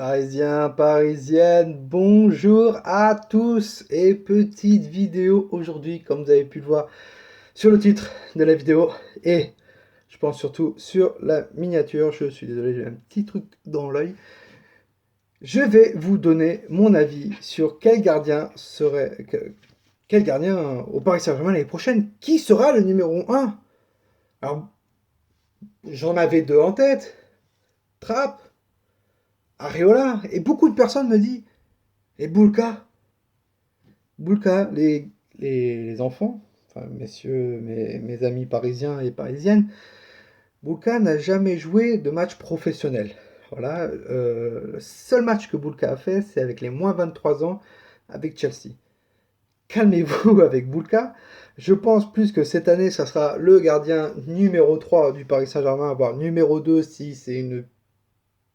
Parisiens, parisiennes, bonjour à tous et petite vidéo aujourd'hui, comme vous avez pu le voir sur le titre de la vidéo et je pense surtout sur la miniature. Je suis désolé, j'ai un petit truc dans l'œil. Je vais vous donner mon avis sur quel gardien au Paris Saint-Germain l'année prochaine. Qui sera le numéro un? Alors, j'en avais deux en tête. Trapp, Areola, et beaucoup de personnes me disent, et Boulka? Boulka, les enfants, enfin messieurs, mes amis parisiens et parisiennes, Boulka n'a jamais joué de match professionnel. Voilà, le seul match que Boulka a fait, c'est avec les moins 23 ans avec Chelsea. Calmez-vous avec Boulka. Je pense plus que cette année, ça sera le gardien numéro 3 du Paris Saint-Germain, voire numéro 2 si c'est une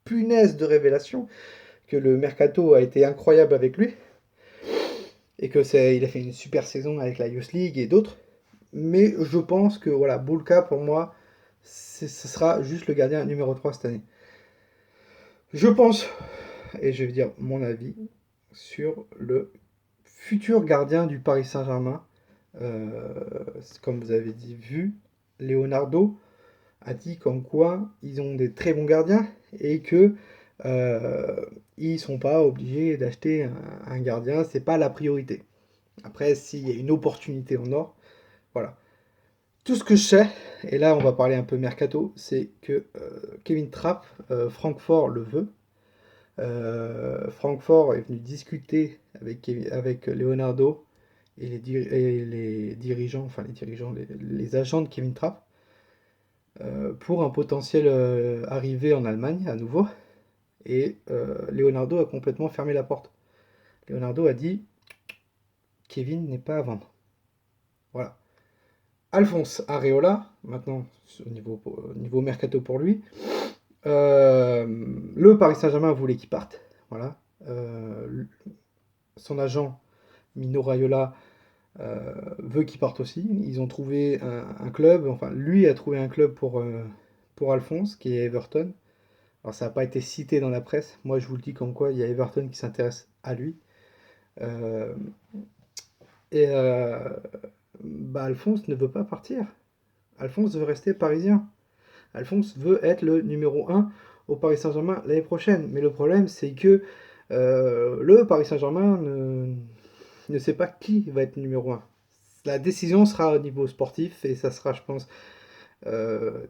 punaise de révélation, que le mercato a été incroyable avec lui. Et il a fait une super saison avec la Youth League et d'autres. Mais je pense que voilà, Boulka pour moi, ce sera juste le gardien numéro 3 cette année. Je pense, et je vais dire mon avis, sur le futur gardien du Paris Saint-Germain. Comme vous avez vu, Leonardo a dit comme quoi ils ont des très bons gardiens et que ils sont pas obligés d'acheter un gardien, c'est pas la priorité. Après, s'il y a une opportunité en or, voilà. Tout ce que je sais, et là on va parler un peu mercato, c'est que Kevin Trapp, Francfort le veut. Francfort est venu discuter avec Leonardo et les dirigeants, enfin les agents de Kevin Trapp, pour un potentiel arrivée en Allemagne à nouveau. Et Leonardo a complètement fermé la porte. Leonardo a dit Kevin n'est pas à vendre. Voilà. Alphonse Areola, maintenant niveau mercato pour lui, le Paris Saint-Germain voulait qu'il parte. Voilà. Son agent Mino Raiola veut qu'il parte aussi. Ils ont trouvé un club, enfin lui a trouvé un club pour Alphonse, qui est Everton. Alors ça n'a pas été cité dans la presse. Moi je vous le dis comme quoi il y a Everton qui s'intéresse à lui. Euh, et Alphonse ne veut pas partir. Alphonse veut rester parisien. Alphonse veut être le numéro un au Paris Saint-Germain l'année prochaine. Mais le problème, c'est que le Paris Saint-Germain ne sait pas qui va être numéro un. La décision sera au niveau sportif et ça sera, je pense,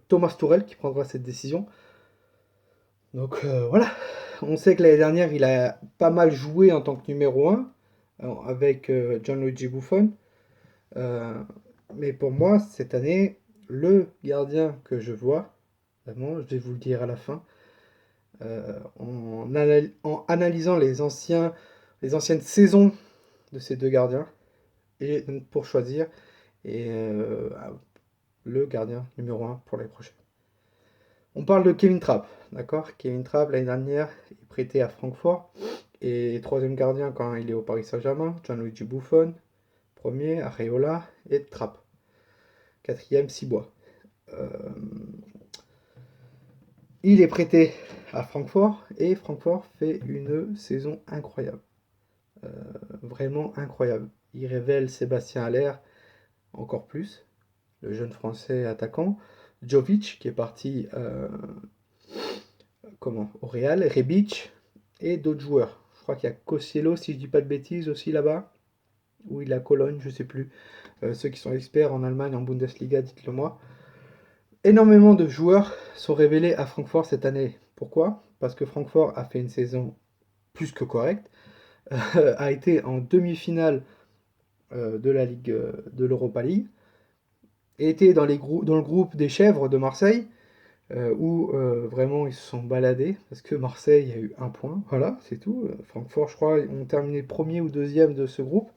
Thomas Tuchel qui prendra cette décision. Donc voilà, on sait que l'année dernière, il a pas mal joué en tant que numéro un avec Gianluigi Buffon. Euh, mais pour moi, cette année, le gardien que je vois, vraiment, je vais vous le dire à la fin, en analysant les anciennes saisons de ces deux gardiens, et pour choisir et, le gardien numéro un pour l'année prochaine. On parle de Kevin Trapp, d'accord? Kevin Trapp, l'année dernière, est prêté à Francfort, et troisième gardien quand il est au Paris Saint-Germain, Gianluigi Buffon, premier, Areola et Trapp. Quatrième, Cibois. Euh, il est prêté à Francfort et Francfort fait une saison incroyable. Euh, Vraiment incroyable. Il révèle Sébastien Haller encore plus, le jeune français attaquant. Jovic qui est parti au Real, Rebic et d'autres joueurs. Je crois qu'il y a Cossiello, si je dis pas de bêtises, aussi là-bas. Ou il a Cologne, je sais plus. Ceux qui sont experts en Allemagne, en Bundesliga, dites-le moi. Énormément de joueurs sont révélés à Francfort cette année. Pourquoi? Parce que Francfort a fait une saison plus que correcte, a été en demi-finale de la Ligue de l'Europa League, et était dans le groupe des Chèvres de Marseille, où vraiment ils se sont baladés, parce que Marseille a eu un point, voilà, c'est tout. Francfort, je crois, ont terminé premier ou deuxième de ce groupe,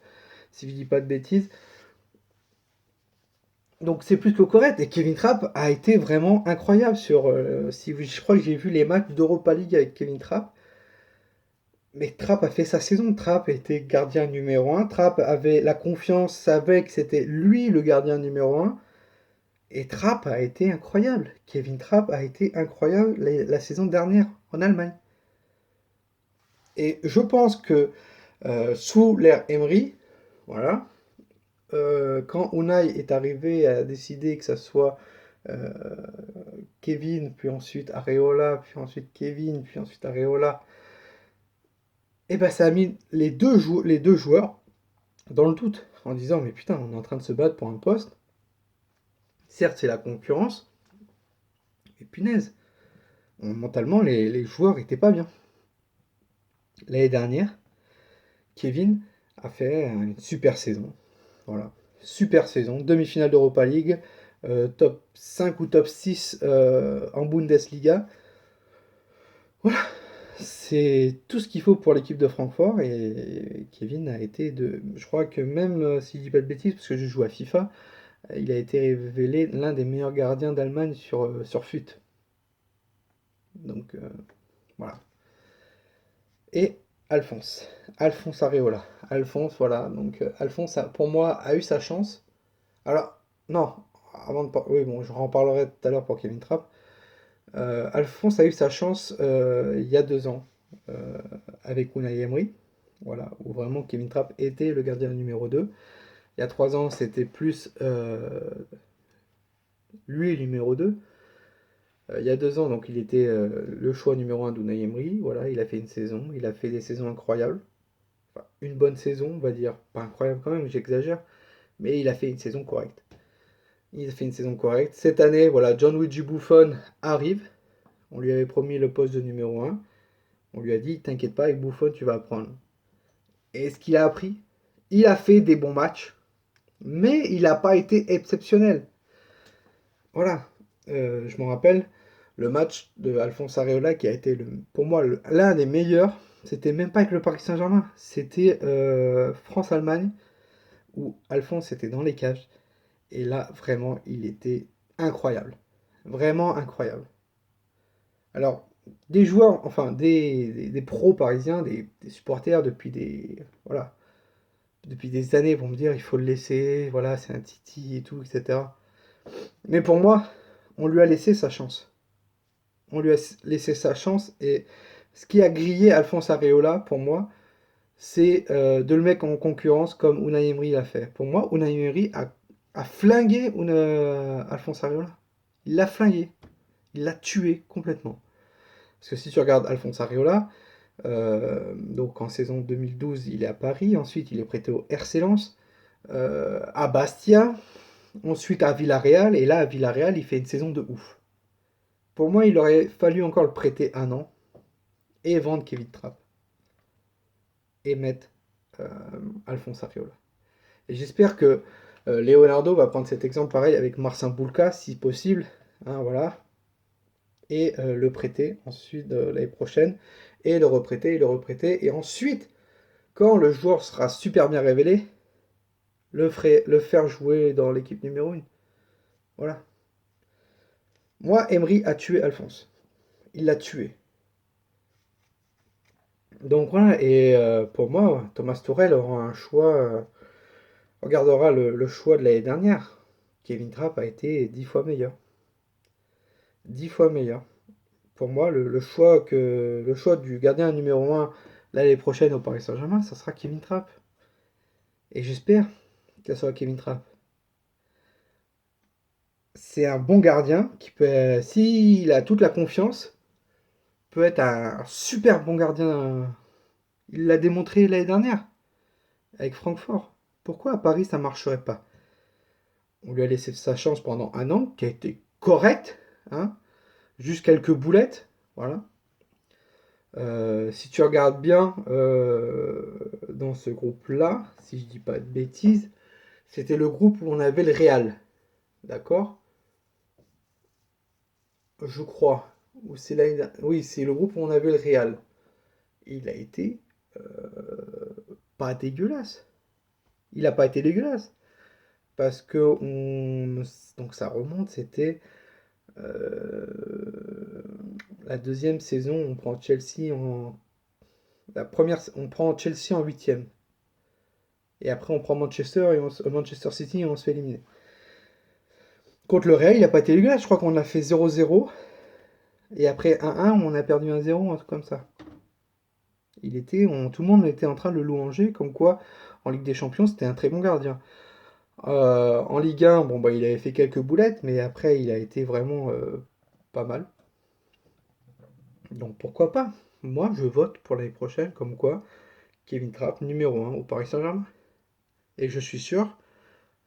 si je dis pas de bêtises. Donc c'est plus que correct. Et Kevin Trapp a été vraiment incroyable je crois que j'ai vu les matchs d'Europa League avec Kevin Trapp. Mais Trapp a fait sa saison. Trapp était gardien numéro un. Trapp avait la confiance, savait que c'était lui le gardien numéro un. Et Trapp a été incroyable. Kevin Trapp a été incroyable la saison dernière en Allemagne. Et je pense que sous l'ère Emery, voilà, quand Unai est arrivé à décider que ça soit euh, Kevin, puis ensuite Areola, puis ensuite Kevin, puis ensuite Areola, et ben ça a mis les deux joueurs dans le doute, en disant mais putain, on est en train de se battre pour un poste. Certes, c'est la concurrence, mais punaise, mentalement, les joueurs étaient pas bien. L'année dernière, Kevin a fait une super saison. Voilà. Super saison. Demi-finale d'Europa League, top 5 ou top 6 en Bundesliga. Voilà. C'est tout ce qu'il faut pour l'équipe de Francfort. Et Kevin a été de. Je crois que même, si je dis pas de bêtises, parce que je joue à FIFA, il a été révélé l'un des meilleurs gardiens d'Allemagne sur FUT. Donc voilà. Et Alphonse. Alphonse Areola. Alphonse, voilà. Donc Alphonse, pour moi, a eu sa chance. Alors, non, oui, bon, je en parlerai tout à l'heure pour Kevin Trapp. Alphonse a eu sa chance il y a 2 ans euh, avec Unai Emery, voilà, où vraiment Kevin Trapp était le gardien numéro 2. Il y a 3 ans, c'était plus lui le numéro 2. Il y a 2 ans, donc il était le choix numéro 1 d'Unai Emery. Voilà, il a fait une saison, il a fait des saisons incroyables. Enfin, une bonne saison, on va dire. Pas incroyable quand même, j'exagère. Mais il a fait une saison correcte. Il a fait une saison correcte. Cette année, voilà, Gianluigi Buffon arrive. On lui avait promis le poste de numéro 1. On lui a dit, t'inquiète pas, avec Buffon, tu vas apprendre. Et ce qu'il a appris, il a fait des bons matchs, mais il n'a pas été exceptionnel. Voilà. Je me rappelle, le match de Alphonse Areola qui a été, pour moi, l'un des meilleurs, c'était même pas avec le Paris Saint-Germain, c'était France-Allemagne, où Alphonse était dans les cages. Et là, vraiment, il était incroyable. Vraiment incroyable. Alors, des joueurs, enfin des pros parisiens, des supporters voilà, depuis des années vont me dire il faut le laisser, voilà, c'est un titi et tout, etc. Mais pour moi, on lui a laissé sa chance. On lui a laissé sa chance et ce qui a grillé Alphonse Areola, pour moi, c'est de le mettre en concurrence comme Unai Emery l'a fait. Pour moi, Unai Emery a flingué Alphonse Areola. Il l'a flingué. Il l'a tué complètement. Parce que si tu regardes Alphonse Areola, donc en saison 2012, il est à Paris. Ensuite, il est prêté au RC Lens, à Bastia, ensuite à Villarreal. Et là, à Villarreal, il fait une saison de ouf. Pour moi, il aurait fallu encore le prêter 1 an et vendre Kevin Trapp et mettre euh, Alphonse Areola. Et j'espère que Leonardo va prendre cet exemple pareil avec Marcin Bulka, si possible. Hein, voilà. Et le prêter ensuite l'année prochaine. Et le reprêter, et le reprêter. Et ensuite, quand le joueur sera super bien révélé, le faire jouer dans l'équipe numéro 1. Voilà. Moi, Emery a tué Alphonse. Il l'a tué. Donc voilà, et pour moi, Thomas Tuchel aura un choix, regardera le choix de l'année dernière. Kevin Trapp a été 10 fois meilleur. 10 fois meilleur. Pour moi, le choix du gardien numéro 1 l'année prochaine au Paris Saint-Germain, ça sera Kevin Trapp. Et j'espère que ça sera Kevin Trapp. C'est un bon gardien qui peut, s'il a toute la confiance, peut être un super bon gardien. Il l'a démontré l'année dernière avec Francfort. Pourquoi à Paris ça ne marcherait pas? On lui a laissé sa chance pendant 1 an, qui a été correct, hein, juste quelques boulettes, voilà. Si tu regardes bien dans ce groupe-là, si je dis pas de bêtises, c'était le groupe où on avait le Real, d'accord? Je crois. Oui, c'est le groupe où on avait le Real. Il a été pas dégueulasse. Il n'a pas été dégueulasse. Parce que donc ça remonte, c'était la deuxième saison, on prend Chelsea en la première, on prend Chelsea en huitième. Et après on prend Manchester City et on se fait éliminer. Contre le Real, il n'a pas été dégueulasse. Je crois qu'on a fait 0-0. Et après 1-1, on a perdu 1-0, un truc comme ça. Tout le monde était en train de le louanger, comme quoi en Ligue des Champions c'était un très bon gardien. En Ligue 1, bon bah il avait fait quelques boulettes, mais après il a été vraiment pas mal. Donc pourquoi pas? Moi je vote pour l'année prochaine, comme quoi Kevin Trapp numéro 1 au Paris Saint-Germain. Et je suis sûr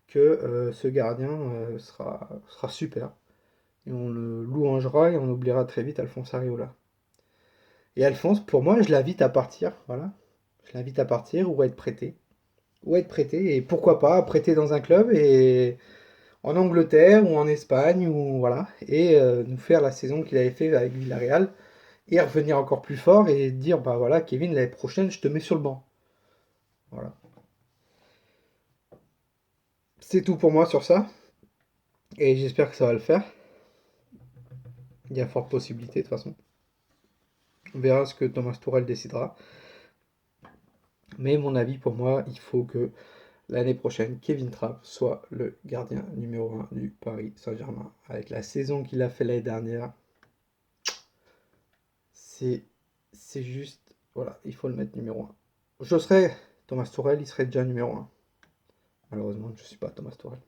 que ce gardien sera super. Et on le louangera et on oubliera très vite Alphonse Areola. Et Alphonse, pour moi, je l'invite à partir, voilà. Je l'invite à partir ou à être prêté. Ou à être prêté, et pourquoi pas prêter dans un club et en Angleterre ou en Espagne, ou voilà, et nous faire la saison qu'il avait fait avec Villarreal, et revenir encore plus fort et dire, bah voilà, Kevin, l'année prochaine, je te mets sur le banc. Voilà. C'est tout pour moi sur ça, et j'espère que ça va le faire. Il y a forte possibilité de toute façon. On verra ce que Thomas Tuchel décidera. Mais mon avis, pour moi, il faut que l'année prochaine, Kevin Trapp soit le gardien numéro 1 du Paris Saint-Germain. Avec la saison qu'il a fait l'année dernière, c'est juste, voilà, il faut le mettre numéro 1. Je serais Thomas Tuchel, il serait déjà numéro 1. Malheureusement, je ne suis pas Thomas Tuchel.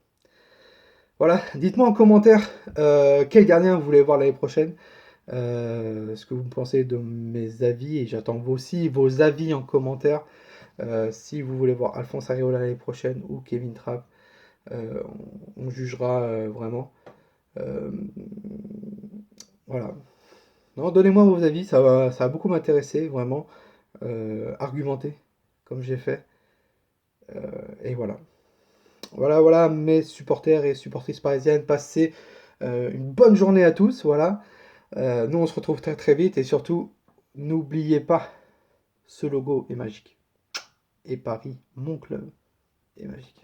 Voilà, dites-moi en commentaire quel gardien vous voulez voir l'année prochaine. Ce que vous pensez de mes avis, et j'attends aussi vos avis en commentaire. Si vous voulez voir Alphonse Areola l'année prochaine ou Kevin Trapp, on jugera vraiment. Euh, voilà. Non, donnez-moi vos avis, ça va beaucoup m'intéresser, vraiment. Argumenter, comme j'ai fait. Et voilà. Voilà, voilà, mes supporters et supportrices parisiennes, passez une bonne journée à tous. Voilà. Nous, on se retrouve très très vite et surtout, n'oubliez pas, ce logo est magique. Et Paris, mon club, est magique.